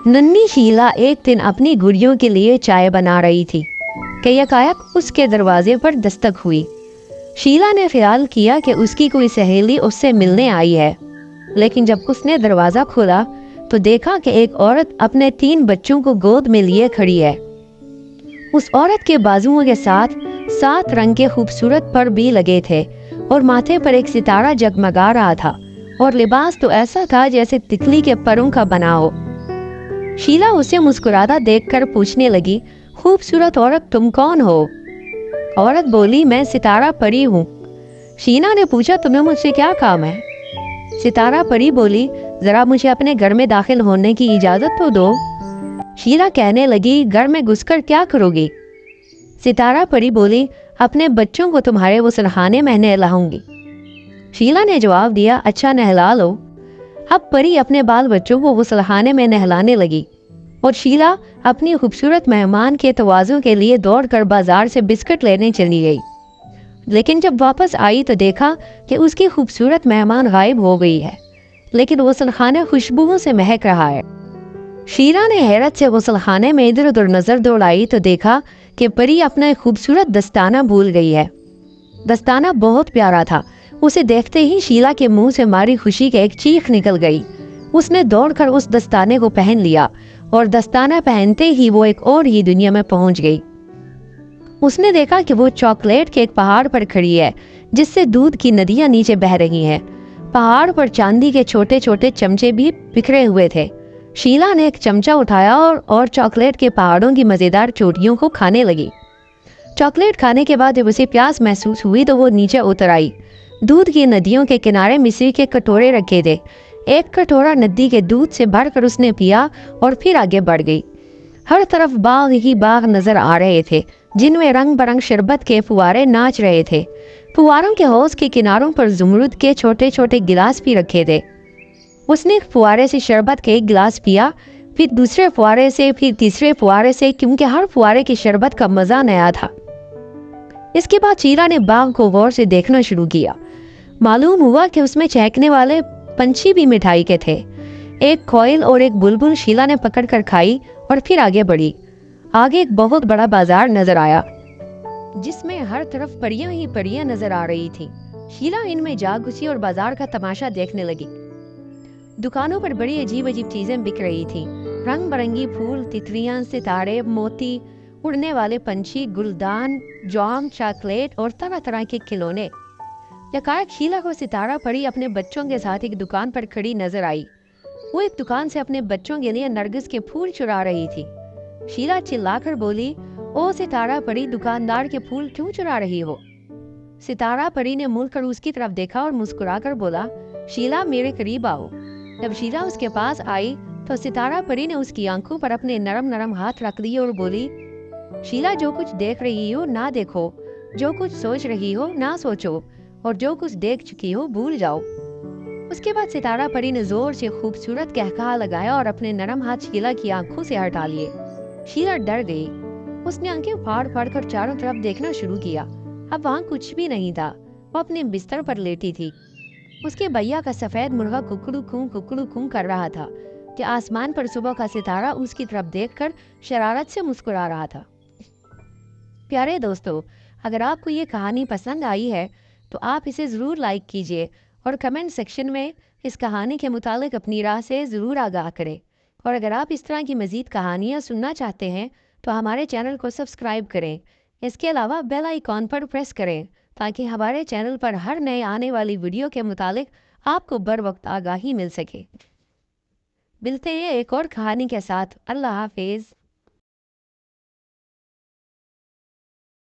नन्ही शीला एक दिन अपनी गुड़ियों के लिए चाय बना रही थी कि यकायक उसके दरवाजे पर दस्तक हुई। शीला ने ख्याल किया कि उसकी कोई सहेली उससे मिलने आई है, लेकिन जब उसने दरवाजा खोला तो देखा कि एक औरत अपने 3 बच्चों को गोद में लिए खड़ी है। उस औरत के बाजुओं के साथ 7 रंग के खूबसूरत पर भी लगे थे और माथे पर एक सितारा जगमगा रहा था और लिबास तो ऐसा था जैसे तितली के परों का बना हो। शीला उसे मुस्कुराता देखकर पूछने लगी, खूबसूरत औरत तुम कौन हो? औरत बोली, मैं सितारा परी हूँ। शीला ने पूछा, तुम्हें मुझसे क्या काम है? सितारा परी बोली, जरा मुझे अपने घर में दाखिल होने की इजाजत तो दो। शीला कहने लगी, घर में घुसकर क्या करोगी? सितारा परी बोली, अपने बच्चों को तुम्हारे गुसलखाने में नहलाऊंगी। शीला ने जवाब दिया, अच्छा नहला लो। अब परी अपने बाल बच्चों को गुसलखाने में नहलाने लगी और शीला अपनी खूबसूरत मेहमान के तवाज़ुन के लिए दौड़कर बाजार से बिस्किट लेने चली गई। लेकिन जब वापस आई तो देखा कि उसकी खूबसूरत मेहमान गायब हो गई है, लेकिन गुसलखाना खुशबुओं से महक रहा है। शीला ने हैरत से गुसलखाने में इधर उधर नजर दौड़ाई तो देखा कि परी अपना खूबसूरत दस्ताना भूल गई है। दस्ताना बहुत प्यारा था। उसे देखते ही शीला के मुंह से मारी खुशी की एक चीख निकल गई। उसने दौड़कर उस दस्ताने को पहन लिया और दस्ताना पहनते ही वो एक और ही दुनिया में पहुंच गई। उसने देखा कि वो चॉकलेट के एक पहाड़ पर खड़ी है जिससे दूध की नदियां नीचे बह रही हैं। पहाड़ पर चांदी के छोटे छोटे चमचे भी बिखरे हुए थे। शीला ने एक चमचा उठाया और चॉकलेट के पहाड़ों की मजेदार चोटियों को खाने लगी। चॉकलेट खाने के बाद जब उसे प्यास महसूस हुई तो वो नीचे उतर आई। दूध की नदियों के किनारे मिश्री के कटोरे रखे थे। एक कटोरा नदी के दूध से भरकर उसने पिया और फिर आगे बढ़ गई। हर तरफ बाग ही बाग नजर आ रहे थे जिनमें रंग बरंग शरबत के फुवारे नाच रहे थे। फुवारों के हौज के किनारों पर जुमरुद के छोटे छोटे गिलास भी रखे थे। उसने एक फुवारे से शरबत के एक गिलास पिया, फिर दूसरे फुवारे से, फिर तीसरे फुवारे से, क्योंकि हर फुवारे की शरबत का मजा नया था। इसके बाद शीला ने बाग को गौर से देखना शुरू किया। मालूम हुआ कि उसमें चहकने वाले पंछी भी मिठाई के थे। एक कोयल और एक बुलबुल शीला ने पकड़कर खाई और फिर आगे बढ़ी। आगे एक बहुत बड़ा बाजार नजर आया जिसमें हर तरफ परियां ही परियां नजर आ रही थी। शीला इनमें जा घुसी और बाजार का तमाशा देखने लगी। दुकानों पर बड़ी अजीब अजीब चीजें बिक रही थी। रंग बिरंगी फूल, तितलियां, सितारे, मोती, उड़ने वाले पंछी, गुलदान, जॉम, चॉकलेट और तरह तरह के खिलौने। यकायक शीला को सितारा परी अपने बच्चों के साथ एक दुकान पर खड़ी नजर आई। वो एक दुकान से अपने बच्चों के लिए नरगिस के फूल चुरा रही थी। शीला चिल्लाकर बोली, ओ सितारा परी, दुकानदार के फूल क्यों चुरा रही हो? सितारा परी ने मुड़कर उसकी तरफ देखा और मुस्कुराकर बोला, शीला मेरे करीब आओ। जब शीला उसके पास आई तो सितारा परी ने उसकी आंखों पर अपने नरम नरम हाथ रख दिए और बोली, शीला जो कुछ देख रही हो ना देखो, जो कुछ सोच रही हो ना सोचो, और जो कुछ देख चुकी हो भूल जाओ। उसके बाद सितारा परी ने जोर से खूबसूरत कहकहा लगाया और अपने नरम हाथ शीला की आंखों से हटा लिए। शीला डर गई। उसने आंखें फाड़ फाड़ कर चारों तरफ देखना शुरू किया। अब वहाँ कुछ भी नहीं था। वो अपने बिस्तर पर लेटी थी। उसके भैया का सफेद मुर्गा कुकड़ू कूं कर रहा था कि आसमान पर सुबह का सितारा उसकी तरफ देखकर शरारत से मुस्कुरा रहा था। प्यारे दोस्तों, अगर आपको ये कहानी पसंद आई है तो आप इसे ज़रूर लाइक कीजिए और कमेंट सेक्शन में इस कहानी के मुतालिक अपनी राय से ज़रूर आगाह करें। और अगर आप इस तरह की मज़ीद कहानियाँ सुनना चाहते हैं तो हमारे चैनल को सब्सक्राइब करें। इसके अलावा बेल आइकॉन पर प्रेस करें ताकि हमारे चैनल पर हर नए आने वाली वीडियो के मुतालिक आपको बर वक्त आगाही मिल सके। मिलते हैं एक और कहानी के साथ। अल्लाह हाफिज़।